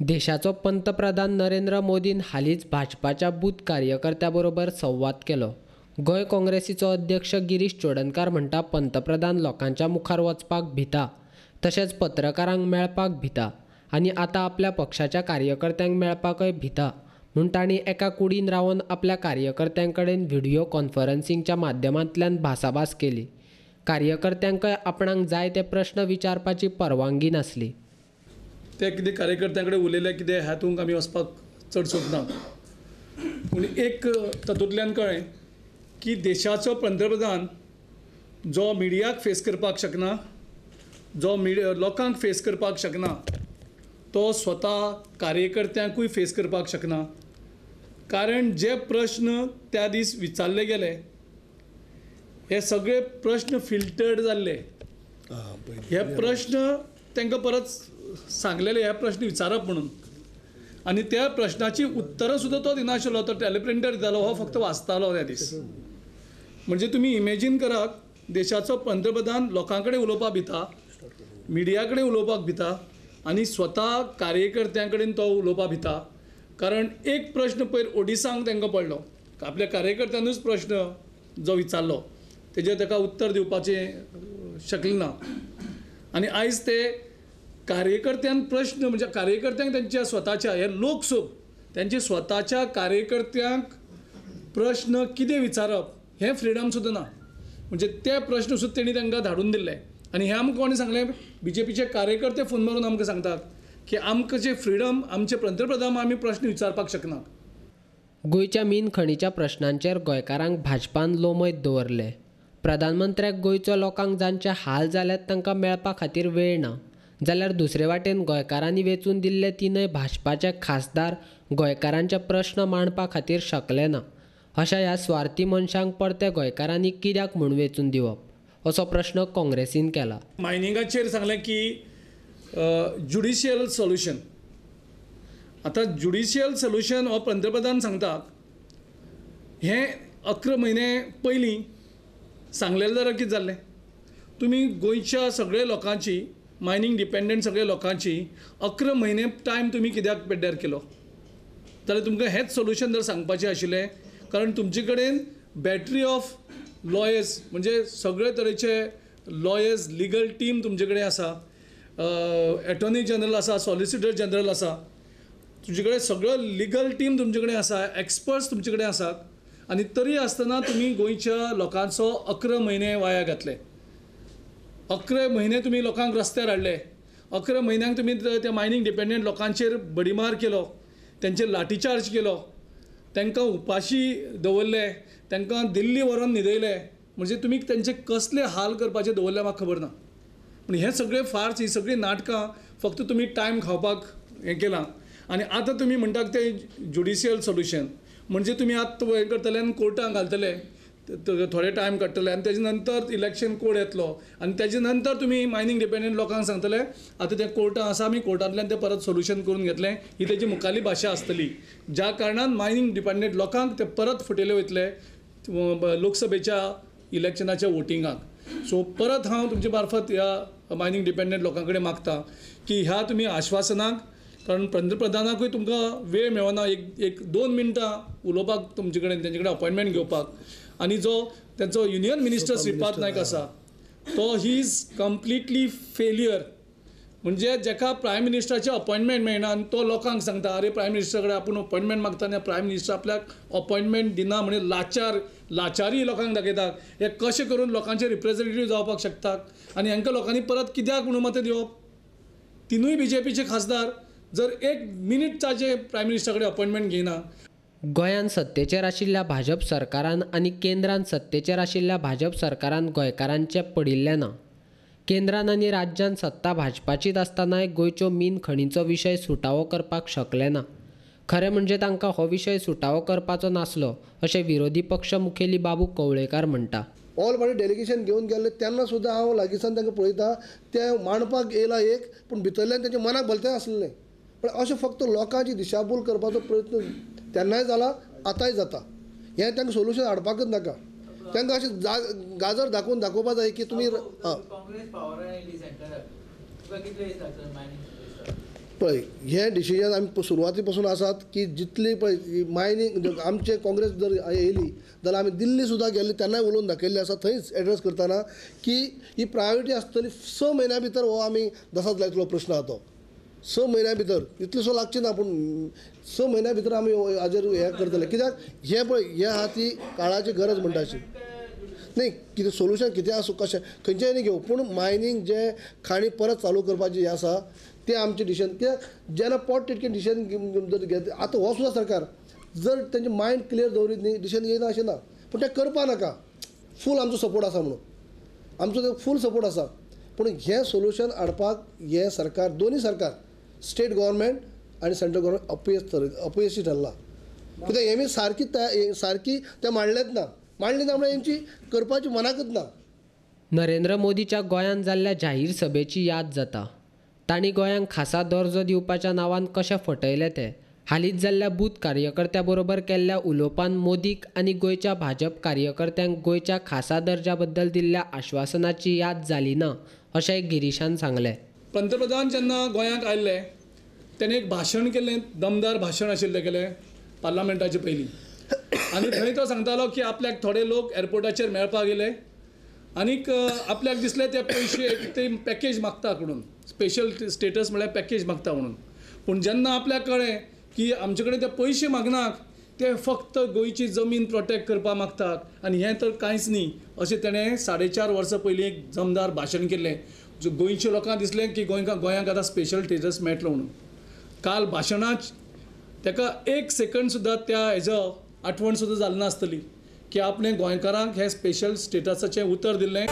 देशाचो पंतप्रधान नरेंद्र मोदीन हालींच भाजपाच्या बूथ कार्यकर्त्यांबरोबर संवाद केलो। गोय काँग्रेसीचो अध्यक्ष गिरीश चोडणकार म्हणटा पंतप्रधान लोकांच्या मुखार वचपाक भिता, तशेंच पत्रकारांक मेळपाक भिता आनी आतां आपल्या पक्षाच्या कार्यकर्त्यांक मेळपाकय भिता म्हूण तांणी एका कुडीन रावन आपल्या कार्यकर्त्यां कडेन व्हिडिओ कॉन्फरन्सिंगच्या माध्यमांतल्यान भासाभास केली। कार्यकर्त्यांकय आपणाक जाय ते प्रश्न विचारपाची परवानगी नासली। ते कितें कार्यकर्त्यां कडेन उलयले कितें हातूंत आमी वचपाक चड सोदना, पूण एक तातूंतल्यान कळ्ळें की देशाचो पंतप्रधान जो मिडियाक फेस करपाक शकना, जो लोकांक फेस करपाक शकना, तो स्वता कार्यकर्त्यांकूय फेस करपाक शकना। कारण जे प्रश्न त्या दीस विचारले गेले हे सगळे प्रश्न फिल्टर्ड जाल्ले। हे प्रश्न तांकां परत सांगलेले हे प्रश्न विचारप म्हणून, आनी त्या प्रश्नाची उत्तरां सुद्दां तो दिनाशिल्लो, तो टॅलिप्रिंटर दितालो, हो फक्त वाचतालो त्या दीस। म्हणजे तुमी इमेजीन करात, देशाचो पंतप्रधान लोकां कडेन उलोवपाक भिता, मिडिया कडेन उलोवपाक भिता आनी स्वता कार्यकर्त्यां कडेन तो उलोवपाक भिता। कारण एक प्रश्न पयर ओडिसांक तांकां पडलो, आपल्या कार्यकर्त्यांनूच प्रश्न जो विचारलो तेजेर ताका उत्तर दिवपाचें शकले ना। आनी आयज ते कार्यकर्त्यान प्रश्न म्हणजे कार्यकर्त्यांक त्यांच्या स्वताच्या हे लोकसभ त्यांचे स्वताच्या कार्यकर्त्यांक प्रश्न कितें विचारप हे फ्रिडम सुद्दां ना। म्हणजे ते प्रश्न सुद्दां तेणी तांकां धाडून दिल्ले। आनी हे आमकां कोणी सांगलें, बीजेपीचे कार्यकर्ते फोन मारून आमकां सांगतात की आमकां जे फ्रिडम आमचे पंतप्रधान आमी प्रश्न विचारपाक शकना। गोंयच्या मीन खणीच्या प्रश्नांचेर गोंयकारांक भाजपान लोमयत दवरले। प्रधानमंत्र्याक गोंयच्या लोकांक जांचे हाल जाल्यात तांकां मेळपा खातीर वेळ ना, जाल्यार दुसरे वाटेन गोंयकारांनी वेचून दिल्ले तीनय भाजपाचे खासदार गोंयकारांचे प्रश्न मांडपा खातीर शकले ना। अशा ह्या स्वार्थी मनशांक परते गोंयकारांनी कित्याक म्हूण वेचून दिवप असो प्रश्न काँग्रेसीन केला। मायनिंगाचेर सांगलें की ज्युडिशियल सोल्युशन। आतां ज्युडिशियल सोल्युशन हो पंतप्रधान सांगता हे 11 म्हयने पयलीं सांगलेलें जाल्यार कितें जाल्लें? तुमी गोंयच्या सगळ्या लोकांची, मायनिंग डिपेंडंट सगळ्या लोकांची 11 म्हयने टायम तुमी कित्याक पेड्ड्यार केलो? जाल्यार तुमकां हेच सोल्युशन जर सांगपाचें आशिल्लें, कारण तुमचे कडेन बॅटरी ऑफ लॉयर्स म्हणजे सगळे तरेचे लॉयर्स, लिगल टीम तुमचे कडेन आसा, एटॉर्नी जनरल आसा, सॉलिसिटर जनरल आसा, तुमचे कडेन सगळो लिगल टीम तुमचे कडेन आसा, एक्सपर्ट्स तुमचे कडेन आसात, आनी तरी आसतना तुमी गोंयच्या लोकांचो 11 म्हयने वाया घातले। 11 म्हयने तुमी लोकांक रस्त्यार हाडले, 11 म्हयन्यांक तुमी त्या मायनिंग डिपेंडंट लोकांचेर बडीमार केलो, त्यांचेर लाठीचार्ज केलो, तांकां उपाशी दवरले, तांकां दिल्ली व्हरून न्हिदयले। म्हणजे तुमी तांचे कसले हाल करपाचे दवरले म्हाका खबर ना। पूण हे सगळे फार्स, ही सगळी नाटकां फक्त तुमी टायम खावपाक हें केलां। आनी आतां तुमी म्हणटात ते ज्युडिशियल सोल्युशन म्हणजे तुमी आतां हें करतले आनी कोर्टाक घालतले, थोडे टायम काडटले आनी तेजे नंतर इलेक्शन कोड येतलो आनी तेजे नंतर तुमी मायनिंग डिपेंडंट लोकांक सांगतले आतां ते कोर्टां आसा, आमी कोर्टांतल्यान ते परत सोल्युशन करून घेतलें। ही तेजी मुखाली भाशा आसतली, ज्या कारणान मायनिंग डिपेंडंट लोकांक ते परत फुटयले वयतले लोकसभेच्या इलेक्शनाच्या वोटिंगाक। सो परत हांव तुमचे मार्फत ह्या मायनिंग डिपेंडंट लोकां कडेन मागता की ह्या तुमी आश्वासनाक, कारण पंतप्रधानाकूय तुमकां वेळ मेळना एक 2 मिनटां उलोवपाक तुमचे कडेन, तेंचे कडेन अपॉयंटमेंट घेवपाक। आनी जो तेंचो युनियन मिनिस्टर श्रीपाद नायक आसा तो ही इज कम्प्लिटली फेलियर। म्हणजे जेका प्रायम मिनिस्टराचें अपॉयंटमेंट मेळना आनी तो लोकांक सांगता अरे प्रायम मिनिस्टर कडेन आपूण अपॉयंटमेंट मागता आनी प्रायम मिनिस्टर आपल्याक अपॉयंटमेंट दिना म्हणजे लाचारी लोकांक दाखयतात। हे कशें करून लोकांचे रिप्रेझेंटेटीव जावपाक शकतात आनी हांकां लोकांनी परत कित्याक अनुमती दिवप? तिनूय बीजेपीचे खासदार जर 1 मिनिट ताजे प्रायम मिनिस्टर कडेन अपॉयंटमेंट घेयना। गोंयांत सत्तेचेर आशिल्ल्या भाजप सरकारान आनी केंद्रांत सत्तेचेर आशिल्ल्या भाजप सरकारान गोंयकारांचे पडिल्ले ना। केंद्रान आनी राज्यांत सत्ता भाजपाचीच आसतनाय गोंयच्यो मीन खणींचो विशय सुटावो करपाक शकले ना। खरें म्हणजे तांकां हो विशय सुटावो करपाचो नासलो अशें विरोधी पक्ष मुखेली बाबू कवळेकार म्हणटा। ऑल पार्टी डेलिगेशन घेवन गेल्ले तेन्ना सुद्दां हांव लागींसान तांकां पळयता, ते मांडपाक येयला एक, पूण भितरल्यान तेंच्या मनाक भलतें आसलें। पण अशें फक्त लोकांची दिशाभूल करपाचो प्रयत्न तेन्नाय जाला, आतांय जाता। हें तांकां सोल्युशन हाडपाकच नाका। तांकां अशें गाजर दाखोवपा जाय की तुमी पळय हे डिसिजन आमी सुरवाती पासून आसात की जितली पळय मायनींग आमचे काँग्रेस जर येयली जाल्यार आमी दिल्ली सुद्दां गेल्ली तेन्नाय उलोवन दाखयल्लें आसा थंयच एड्रेस करतना की ही प्रायोरिटी आसतली 6 म्हयन्या भितर हो आमी दसात लायतलो प्रश्न आसा तो 6 म्हयन्या भितर इतलेसो लागची ना पूण 6 म्हयन्या भितर आमी हाजेर हें करतले कित्याक हे पळय हे आहा ती काळाची गरज म्हणटा अशी नाही कितें सोल्युशन कितें आसूं कशें खंयचेंय न्ही घेवं पूण मायनींग जे खाणी परत चालू करपाचें हें आसा तें आमचें डिसिजन कित्याक जेन्ना पोट तितकें डिसिजन जर घेत आतां हो सुद्दां सरकार जर तेंचें मायंड क्लियर दवरीत न्ही डिसिजन येयना अशें ना पूण तें करपा नाका फूल आमचो सपोर्ट आसा म्हणून आमचो ते फूल सपोर्ट आसा पूण हें सोल्युशन हाडपाक हें सरकार दोनी सरकार स्टेट गव्हर्मेंट आनी सेंट्रल गव्हर्मेंट अपयशी ठरला कित्याक हेमी सारकी ते मांडलेच ना मांडली ना म्हळ्यार हेंची करपाची मनाकच ना. नरेंद्र मोदीच्या गोंयांत जाल्ल्या जाहीर सभेची याद जाता. तांणी गोंयांक खासा दर्जो दिवपाच्या नांवान कशें फटयलें तें हालींच जाल्ल्या बूथ कार्यकर्त्या बरोबर केल्ल्या उलोवपांत मोदीक आनी गोंयच्या भाजप कार्यकर्त्यांक गोंयच्या खासा दर्ज्या बद्दल दिल्ल्या आश्वासनाची याद जाली ना अशेंय गिरीशान सांगलें. पंतप्रधान जेन्ना गोंयांत आयिल्ले तेणे एक भाशण केलें दमदार भाशण आशिल्लें केलें पार्लमेंटाचे पयलीं आनी थंय तो सांगतालो की आपल्याक थोडे लोक एअरपोर्टाचेर मेळपाक गेले आनीक आपल्याक दिसलें ते पयशे ते पॅकेज मागता म्हणून स्पेशल स्टेटस म्हळ्यार पॅकेज मागता म्हणून पूण जेन्ना आपल्याक कळ्ळें की आमचे कडेन ते पयशे मागनात ते फक्त गोंयची जमीन प्रोटेक्ट करपाक मागतात आनी हें तर कांयच न्ही अशें तेणें 4.5 वर्सां पयलीं एक जमदार भाशण केल्लें. गोंयच्या लोकांक दिसलें की गोंयांक आतां स्पेशल स्टेटस मेळटलो म्हणून. काल भाशणाच ताका 1 सेकंड सुद्दां त्या हेजो आठवण सुद्दां जाली नासतली की आपणे गोंयकारांक हे स्पेशल स्टेटसाचें उतर दिल्लें.